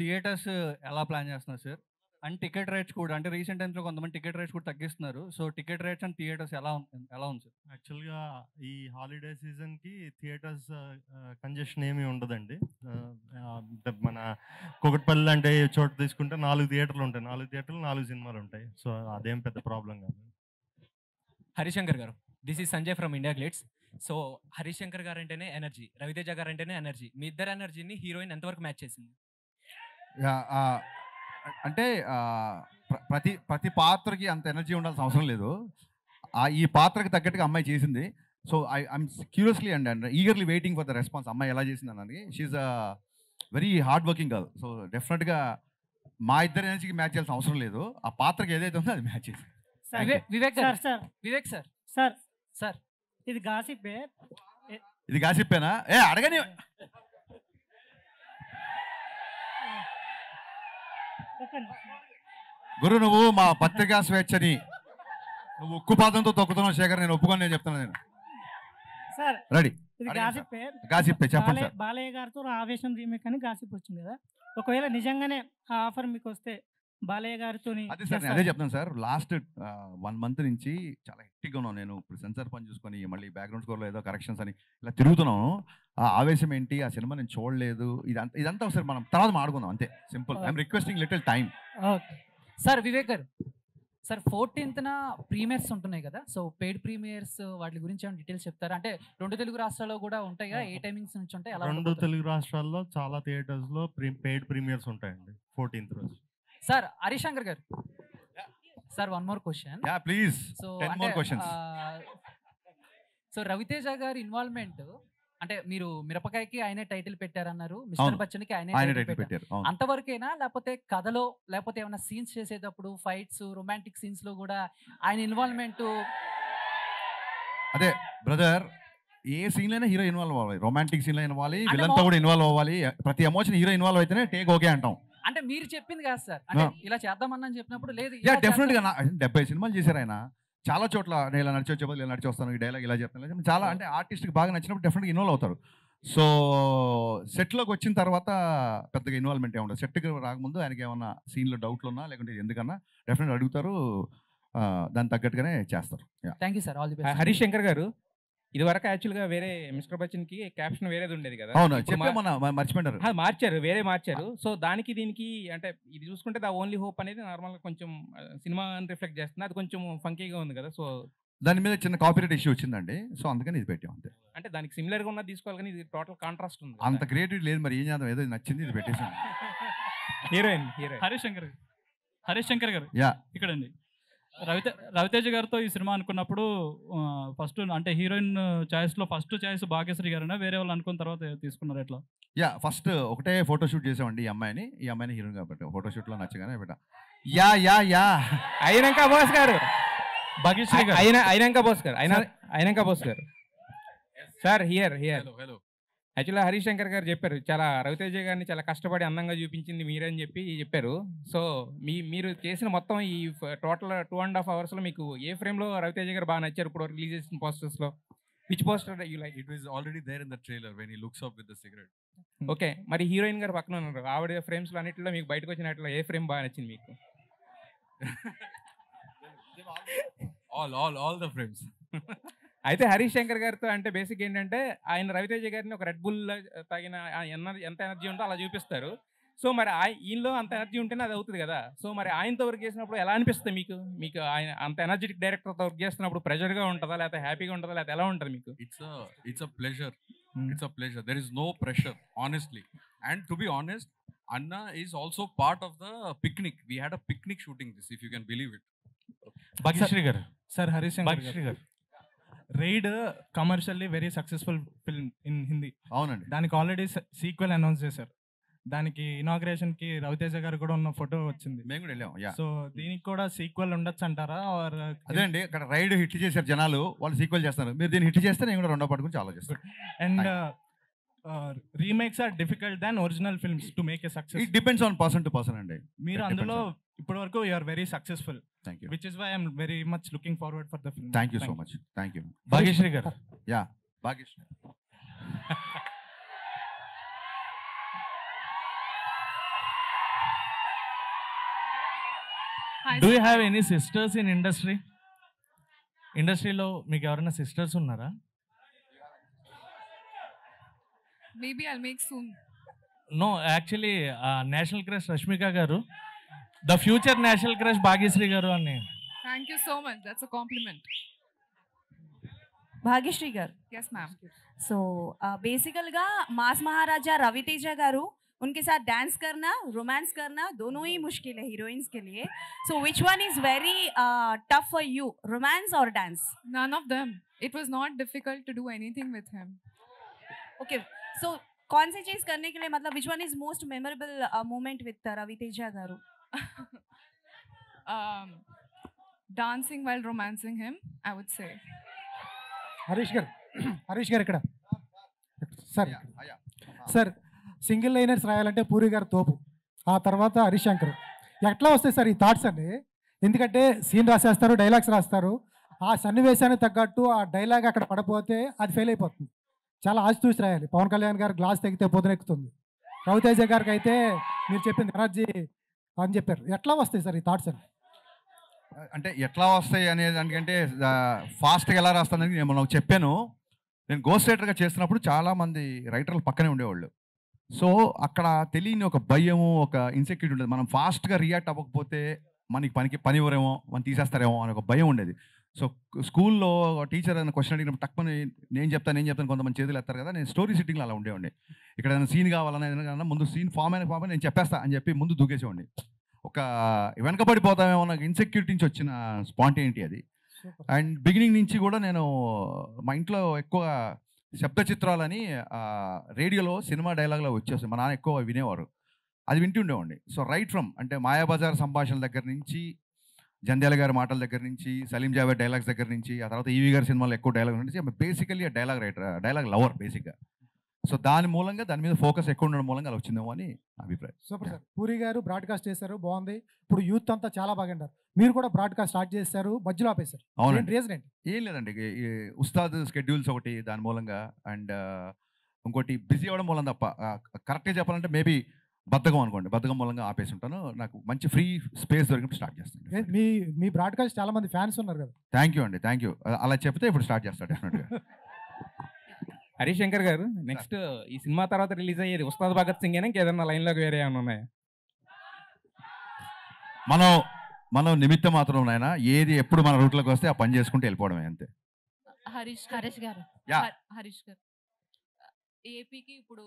థియేటర్స్ ఎలా ప్లాన్ చేస్తున్నారు సార్? అండ్ టికెట్ రేట్స్ కూడా అంటే రీసెంట్ టైమ్స్లో కొంతమంది టికెట్ రేట్స్ కూడా తగ్గిస్తున్నారు. So ticket rates and theatres ఎలా ఉంది సార్? యాక్చువల్గా ఈ హాలిడే సీజన్కి థియేటర్స్ కంజెషన్ ఏమీ ఉండదండి. మన కుకట్పల్లి అంటే చోట తీసుకుంటే 4 థియేటర్లు ఉంటాయి, 4 థియేటర్లు 4 సినిమాలు ఉంటాయి. సో అదేం పెద్ద ప్రాబ్లం కాదు. హరిశంకర్ గారు, this is Sanjay from India glitz. So Harishankar గారు అంటేనే ఎనర్జీ, రవితేజ గారు అంటేనే ఎనర్జీ. మీ ఇద్దరు ఎనర్జీని హీరోయిన్ ఎంతవరకు మ్యాచ్ చేసింది? అంటే ప్రతి పాత్రకి అంత ఎనర్జీ ఉండాల్సిన అవసరం లేదు. ఈ పాత్రకి తగ్గట్టుగా అమ్మాయి చేసింది. So I'm curiously and eagerly waiting for the response. అమ్మాయి ఎలా చేసింది అన్నది. She a very hard working girl. So డెఫినెట్గా మా ఇద్దరు ఎనర్జీకి మ్యాచ్ చేయాల్సిన అవసరం లేదు. ఆ పాత్రకి ఏదైతే ఉందో అది మ్యాచ్ చేసింది. సార్ ఇది గాసిప్పే. ఇది గాసిప్పేనా? అడగని. గురు, నువ్వు మా పత్రికా స్వేచ్ఛని నువ్వు ఉక్కుపాదంతో తొక్కుతున్నావు శేఖర్, నేను ఒప్పుకొని నేను చెప్తాను. నేను సార్ రెడీ ఇది అడగండి గాసిప్ సార్. గాసిప్ చెప్పండి సార్. బాలయ్య గారితో ఆవేశం రీమేక్ అని గాసిప్ వచ్చింది కదా, ఒకవేళ నిజంగానే ఆ ఆఫర్ మీకు వస్తే బాలయ్య గారితో అదే సార్ నేను అదే చెప్తాను సార్. లాస్ట్ 1 మంత్ నుంచి చాలా హెక్టిక్గా ఉన్నాను నేను. ఇప్పుడు సెన్సార్ పని చూసుకొని మళ్ళీ బ్యాక్గ్రౌండ్ స్కోర్లో ఏదో కరెక్షన్స్ అని ఇలా తిరుగుతున్నాను. ఆ ఆవేశం ఏంటి, ఆ సినిమా నేను చూడలేదు, ఇదంతా ఒకసారి మనం తర్వాత మాడుకుందాం అంతే. Simple. I'm requesting little time. Okay sir. Vivek గారు సార్ 14th ప్రీమియర్స్ ఉంటున్నాయి కదా, సో పెయిడ్ ప్రీమియర్స్ వాటి గురించి ఏమైనా డీటెయిల్స్ చెప్తారా? అంటే 2 తెలుగు రాష్ట్రాల్లో కూడా ఉంటాయి కదా, ఏ టైమింగ్స్ నుంచి ఉంటాయి? అలా 2 తెలుగు రాష్ట్రాల్లో చాలా థియేటర్స్లో పెయిడ్ ప్రీమియర్స్ ఉంటాయండి 14th రోజు. సార్ హరిశంకర్ గారు sir, 1 more question. Yeah please. So 10 more questions. So Raviteja గారి ఇన్వాల్వ్మెంట్ అంటే మీరు మిరపకాయకి ఆయనే టైటిల్ పెట్టారన్నారు, మిస్టర్ అవును. బచ్చన్కి ఆయనే ఆయనే టైటిల్ title పెట్టారు. పెట్టారు. అవును. అంతవరకేనా, లేకపోతే కథలో లేకపోతే ఏమైనా సీన్స్ చేసేటప్పుడు ఫైట్స్ రొమాంటిక్ సీన్స్ లో కూడా ఆయన ఇన్వాల్వ్మెంట్? అదే బ్రదర్, ఏ సీన్ అయినా హీరో ఇన్వాల్వ్ అవ్వాలి. రొమాంటిక్ సీన్ అయినా అవ్వాలి, అంటే విలన్తో కూడా ఇన్వాల్వ్ అవ్వాలి. ప్రతి ఎమోషన్ హీరో ఇన్వాల్వ్ అయితేనే టేక్ ఓకే అంటాం. అంటే మీరు చెప్పింది కాదు సార్, అంటే ఇలా చేద్దామని చెప్పినప్పుడు లేదు యా ఇలా డెఫినెట్ గా చేద్దాం. 70 సినిమాలు చేశారు ఆయన. చాలా చోట్ల నేను ఇలా నడిచి వచ్చే బదులు ఇలా నడిచి వస్తాను, ఈ డైలాగ్ ఇలా చెప్తాను, చాలా అంటే ఆర్టిస్ట్కి బాగా నచ్చినప్పుడు డెఫినెట్గా ఇన్వాల్వ్ అవుతారు. సో సెట్లోకి వచ్చిన తర్వాత పెద్దగా ఇన్వాల్వ్మెంట్ ఏముండదు. సెట్కి రాకముందు ఆయనకి ఏమన్నా సీన్లో డౌట్లు ఉన్నా లేకుంటే ఎందుకన్నా డెఫినెట్ అడుగుతారు, దానికి తగ్గట్టుగానే చేస్తారు. Thank you sir, all the best. Harish Shankar గారు, ఇది వరకు యాక్చువల్గా వేరే మిస్టర్ బచ్చన్కి క్యాప్షన్ వేరేది ఉండేది కదా. అవును, ఇప్పుడు చెప్పే మొన్న మర్చిపోయారు. మార్చారు, వేరే మార్చారు. సో దానికి దీనికి అంటే ఇది చూసుకుంటే ద ఓన్లీ హోప్ అనేది నార్మల్గా కొంచెం సినిమా రిఫ్లెక్ట్ చేస్తుంది. అది కొంచెం ఫంకీగా ఉంది కదా. సో దాని మీద చిన్న కాపీరైట్ ఇష్యూ వచ్చిందండి. సో అందుకని ఇది పెట్టాం అంతే. అంటే దానికి సిమిలర్గా ఉన్నది తీసుకోవాలి కానీ ఇది టోటల్ కాంట్రాస్ట్ ఉంది. అంత క్రియేటివ్ లేదు, మరి ఏం చేద్దాం, ఏదో నచ్చింది ఇది పెట్టేసాం. హీరోయిన్ హరీష్ శంకర్ గారు యా ఇక్కడండి. రవితేజ గారితో ఈ సినిమా అనుకున్నప్పుడు ఫస్ట్ అంటే హీరోయిన్ చాయిస్లో ఫస్ట్ చాయిస్ భాగ్యశ్రీ గారైనా వేరే వాళ్ళు అనుకున్న తర్వాత తీసుకున్నారు ఎట్లా? యా ఫస్ట్ ఒకటే ఫోటోషూట్ చేసామండి ఈ అమ్మాయిని హీరోయిన్ కాబట్టి ఫోటోషూట్లో నచ్చగానే పెట్టా. యా యా యా అయినాక బాస్ గారు, భాగ్యశ్రీ గారు అయినాక బాస్ గారు, అయినాక బాస్ గారు సార్ హియర్ యాక్చువల్గా హరీష్ శంకర్ గారు చెప్పారు, చాలా రవితేజ గారిని చాలా కష్టపడి అందంగా చూపించింది మీరే అని చెప్పారు. సో మీరు చేసిన మొత్తం ఈ టోటల్ 2.5 అవర్స్లో మీకు ఏ ఫ్రేమ్లో రవితేజ గారు బాగా నచ్చారు ఇప్పుడు రిలీజ్ చేసిన పోస్టర్స్లో? Which poster you like? It was already there in the trailer when he looks up with the cigarette. Okay, మరి హీరోయిన్ గారు పక్కన ఉన్నారు, ఆవిడ ఫ్రేమ్స్లో అన్నింటిలో మీకు బయటకు వచ్చినట్లో ఏ ఫ్రేమ్ బాగా నచ్చింది మీకు? All the frames. అయితే హరీష్ శంకర్ గారితో అంటే బేసిక్ ఏంటంటే ఆయన రవితేజ గారిని ఒక రెడ్ బుల్ తాగిన ఎంత ఎనర్జీ ఉందో అలా చూపిస్తారు. సో మరి ఈయనలో అంత ఎనర్జీ ఉంటేనే అది అవుతుంది కదా. సో మరి ఆయనతో వర్క్ చేసినప్పుడు ఎలా అనిపిస్తుంది మీకు ఆయన అంత ఎనర్జెటిక్ డైరెక్టర్తో వర్క్ చేస్తున్నప్పుడు ప్రెజర్గా ఉంటుందా, లేకపోతే హ్యాపీగా ఉంటుందా, లేకపోతే ఎలా ఉంటుంది మీకు? It's a pleasure. It's a pleasure. There is no pressure, honestly. And to be honest, Anna is also part of the picnic. We had a picnic shooting this, if you can believe it. Bhagyashree గారు, sir Harish Bhagyashri గారు, Raid commercially very successful film in Hindi. అవునండి. దానికి already sequel announce చేశారు. దానికి inauguration కి రవితేజ గారు కూడా ఉన్న ఫోటో వచ్చింది. మేము కూడా వెళ్ళాం. సో దీనికి కూడా సీక్వెల్ ఉండొచ్చు అంటారా? అదే అండి, అక్కడ రైడ్ హిట్ చేశారు జనాలు, వాళ్ళు సీక్వెల్ చేస్తారు. మీరు దీన్ని హిట్ చేస్తే నేను కూడా రెండో పార్ట్ గురించి ఆలోచిస్తాను. And remakes are difficult than original films to make a success. It depends on person to person అండి. మీరు అందులో ఇప్పటి వరకు you are very successful. Thank you. Which is why I'm very much looking forward for the film. Thank you so much. Thank you. Bhagyashri garu. Yeah Bhagyashri. Do you have any sisters in industry? ఇండస్ట్రీలో మీకు ఎవరైనా sisters ఉన్నారా? Maybe I'll make soon. No, actually national crush Rashmika గారు, the future national crush Bhagyashri గారు అని. Thank you so much. That's a compliment. Bhagyashree garu. Yes, ma'am. So basically mass Maharaja Ravi Teja garu उनके साथ dance करना, रोमांस करना दोनों ही मुश्किल है हीरोइंस के लिए. So which one is very tough for you, romance or dance? None of them. It was not difficult to do anything with him. Okay, so कौन सी चीज करने के लिए मतलब which one is most memorable moment with Raviteja garu? Dancing while romancing him, I would say. Harish గారు ఇక్కడ sir single liners రాయాలంటే పూరి గారు తోపు, ఆ తర్వాత హరీష్ శంకర్. ఎట్లా వస్తాయి సార్ ఈ థాట్స్ అండి? ఎందుకంటే సీన్ రాసేస్తారు, డైలాగ్స్ రాస్తారు, ఆ సన్నివేశానికి తగ్గట్టు ఆ డైలాగ్ అక్కడ పడపోతే అది ఫెయిల్ అయిపోతుంది. చాలా ఆచితూచి రాయాలి. పవన్ కళ్యాణ్ గారు గ్లాస్ తెగితే పొద్దునెక్కుతుంది. రవితేజ గారికి అయితే మీరు చెప్పింది ఎనర్జీ అని చెప్పారు. ఎట్లా వస్తాయి సార్ ఈ థాట్స్ అని? అంటే ఎట్లా వస్తాయి అనేది దానికంటే ఫాస్ట్గా ఎలా రాస్తానని నేను నాకు చెప్పాను. నేను గోస్ట్ రైటర్గా చేస్తున్నప్పుడు చాలామంది రైటర్లు పక్కనే ఉండేవాళ్ళు. సో అక్కడ తెలియని ఒక భయము, ఒక ఇన్సెక్యూరిటీ ఉండేది. మనం ఫాస్ట్గా రియాక్ట్ అవ్వకపోతే మనకి పని ఇవ్వరేమో, మనం తీసేస్తారేమో అని ఒక భయం ఉండేది. సో స్కూల్లో టీచర్ ఏదైనా క్వశ్చన్ అడిగినప్పుడు తక్కువ నేను చెప్తాను కొంతమంది చేతులు ఎత్తారు కదా. నేను స్టోరీ సిట్టింగ్లో అలా ఉండేవాడిని. ఇక్కడ ఏదైనా సీన్ కావాలన్నా ఏదైనా ముందు సీన్ ఫామ్ అయిన నేను చెప్పేస్తా అని చెప్పి ముందు దూకేసేవాడిని. ఒక వెనకబడిపోతామేమో నాకు ఇన్సెక్యూరిటీ నుంచి వచ్చిన స్పాంటేనిటీ అది. అండ్ బిగినింగ్ నుంచి కూడా నేను మా ఇంట్లో ఎక్కువ శబ్ద చిత్రాలని రేడియోలో సినిమా డైలాగ్లో వచ్చేస్తాయి. మా నాన్న ఎక్కువ వినేవారు, అది వింటూ ఉండేవాడిని. సో రైట్ ఫ్రమ్ అంటే మాయాబజార్ సంభాషణల దగ్గర నుంచి, జంధ్యాల గారి మాటల దగ్గర నుంచి, సలీం జావేద్ డైలాగ్స్ దగ్గర నుంచి, ఆ తర్వాత ఈవీ గారి సినిమాలో ఎక్కువ డైలాగ్ నుంచి basically dialogue writer, dialogue lover బేసిక్గా. సో దాని మూలంగా దాని మీద ఫోకస్ ఎక్కువ ఉండడం మూలంగా అలా వచ్చిందేమో అని అభిప్రాయం. Super sir. పూరి గారు బ్రాడ్కాస్ట్ చేశారు, బాగుంది. ఇప్పుడు యూత్ అంతా చాలా బాగా అంటారు. మీరు కూడా బ్రాడ్కాస్ట్ స్టార్ట్ చేశారు, మధ్యలో ఆపేశారు. అవునండి. రీజన్ ఏంటి? ఏం లేదండి, ఈ ఉస్తాద్ స్కెడ్యూల్స్ ఒకటి దాని మూలంగా, అండ్ ఇంకోటి బిజీ అవ్వడం మూలం తప్ప. కరెక్ట్గా చెప్పాలంటే మేబీ బద్ధకం అనుకోండి, బద్ధకం మూలంగా ఆపేసి ఉంటాను. నాకు మంచి ఫ్రీ స్పేస్ దొరికినప్పుడు స్టార్ట్ చేస్తాను. మీ బ్రాడ్కాస్ట్ చాలా మంది ఫ్యాన్స్ ఉన్నారు కదా. థ్యాంక్ యూ అండి, థ్యాంక్ యూ. అలా చెప్తే ఇప్పుడు స్టార్ట్ చేస్తాను డెఫినెట్గా. హరీష్ శంకర్ గారు, నెక్స్ట్ ఈ సినిమా తర్వాత రిలీజ్ అయ్యేది ఉస్తాద్ భగత్ సింగ్ అయినా ఇంకేదన్నా లైన్లోకి వేరే ఏమైనా ఉన్నాయా? మనం నిమిత్తం మాత్రం అయినా ఏది ఎప్పుడు మన రూట్లోకి వస్తే ఆ పని చేసుకుంటూ వెళ్ళిపోవడమే అంతే. హరీష్ గారు, యా. హరీష్ గారు, ఏపీకి ఇప్పుడు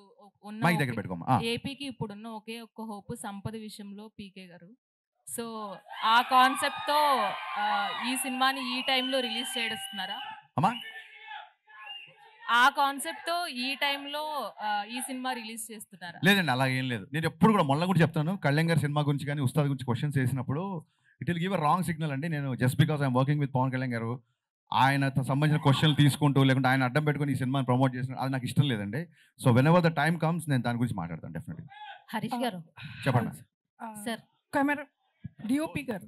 మైక్ దగ్గర పెట్టుకోమా. ఏపీకి ఇప్పుడున్న ఒకే ఒక్క హోప్ సంపద విషయంలో పీకే గారు. సో ఆ కాన్సెప్ట్ తో ఈ సినిమాని ఈ టైంలో రిలీజ్ చేస్తున్నారా? అమ్మా, ఆ కాన్సెప్ట్ తో ఈ టైంలో ఈ సినిమా రిలీజ్ చేస్తున్నారా? లేదండి, అలా ఏం లేదు. నేను ఎప్పుడు కూడా మొన్న కూడా చెప్తాను, కళ్యాణ్ గారి సినిమా గురించి కానీ ఉస్తాద్ గురించి క్వశ్చన్స్ వేసినప్పుడు it will give a wrong signal అండి. నేను just because I'm working with Pawan Kalyan గారు, ఆయనతో సంబంధించిన క్వశ్చన్లు తీసుకుంటూ లేకుంటే ఆయన అడ్డం పెట్టుకుని ఈ సినిమాని ప్రమోట్ చేసిన అది నాకు ఇష్టం లేదండి. So whenever the time comes నేను దాని గురించి మాట్లాడతాను డెఫినెట్గా. హరీష్ గారు చెప్పండి సార్. కెమెరా డిఓపి గారు,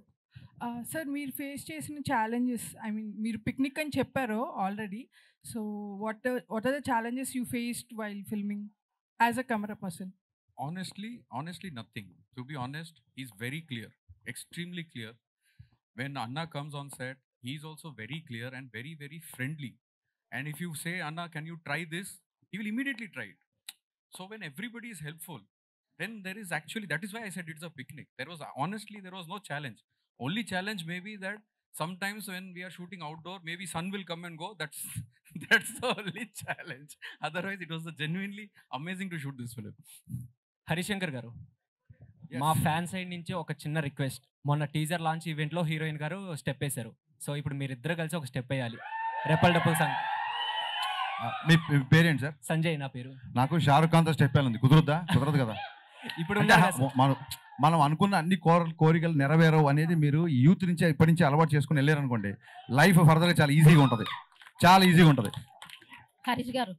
సార్ మీరు ఫేస్ చేసిన ఛాలెంజెస్, ఐ మీన్ మీరు పిక్నిక్ అని చెప్పారు already. So what are the challenges you faced while filming as a camera person? Honestly, nothing. To be honest, he's very clear, extremely clear. When Anna comes on set, he's also very clear and very, very friendly. And if you say, Anna, can you try this? He will immediately try it. So when everybody is helpful, then there is actually, that is why I said it's a picnic. There was no challenge. Only challenge may be that sometimes when we are shooting outdoor, maybe sun will come and go. That's the only challenge. Otherwise, it was genuinely amazing to shoot this film. Harish Shankar గారు, మా fan side నుంచి ఒక చిన్న request. మొన్న teaser launch ఈవెంట్లో heroine గారు step వేశారు. So ఇప్పుడు మీరిద్దరు కలిసి ఒక స్టెప్ వేయాలి. Repel double song. మీ పేరేంటి సార్? సంజయ్ నా పేరు. నాకు షారుఖ్ ఖాన్తో స్టెప్ వేయాలి. కుదరదు కదా. ఇప్పుడు మనం అనుకున్న అన్ని కోరికలు నెరవేరవు అనేది మీరు యూత్ నుంచి ఇప్పటి నుంచి అలవాటు చేసుకుని వెళ్ళారు అనుకోండి, లైఫ్ ఫర్దర్గా చాలా ఈజీగా ఉంటుంది. హరీష్ గారు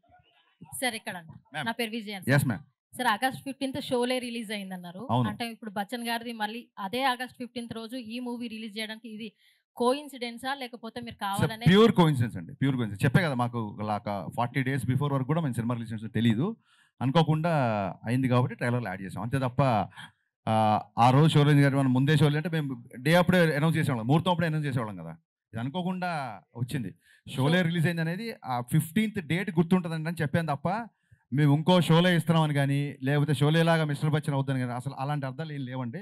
సార్, ఇక్కడ నా పేరు Vijayan. Yes ma'am. Sir, August 15th Sholay release అయిందన్నారు. అవును. అంటే ఇప్పుడు బచ్చన్ గారిది మళ్ళీ అదే ఆగస్ట్ 15th రోజు ఈ మూవీ రిలీజ్ చేయడానికి ఇది కోఇన్సిడెన్సా లేకపోతే మీరు కావాలనే? ప్యూర్ కోఇన్సిడెన్స్ అండి, ప్యూర్ కోఇన్సిడెన్స్. చెప్పే కదా, మాకు 40 days బిఫోర్ వరకు కూడా మేము సినిమా రిలీజ్ చేసిన తెలియదు. అనుకోకుండా అయింది కాబట్టి ట్రైలర్లో యాడ్ చేసాం అంతే తప్ప ఆ రోజు షో రిలీజ్ గారు మనం ముందే షో అంటే మేము డే అప్పుడే అనౌన్స్ చేసేవాళ్ళం, ముహూర్తం అప్పుడే అనౌన్స్ చేసేవాళ్ళం కదా. ఇది అనుకోకుండా వచ్చింది. షోలే రిలీజ్ అయింది అనేది ఆ 15th డేట్ గుర్తుంటుందండి అని చెప్పాను తప్ప మేము ఇంకో షోలే ఇస్తున్నామని కానీ లేకపోతే షోలేలాగా మిస్టర్ బచ్చన్ అవుతాను కానీ అసలు అలాంటి అర్థాలు ఏం లేవండి.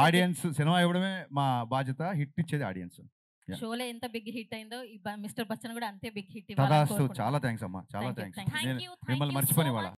ఆడియన్స్ సినిమా ఇవ్వడమే మా బాధ్యత, హిట్ ఇచ్చేది ఆడియన్స్. షోలే ఎంత బిగ్ హిట్ అయిందో మిస్టర్ బచ్చన్ కూడా అంతే బిగ్ హిట్ తదాస్తు. చాలా థ్యాంక్స్ అమ్మా, చాలా థ్యాంక్స్. నేను మిమ్మల్ని మర్చిపోని వాళ్ళ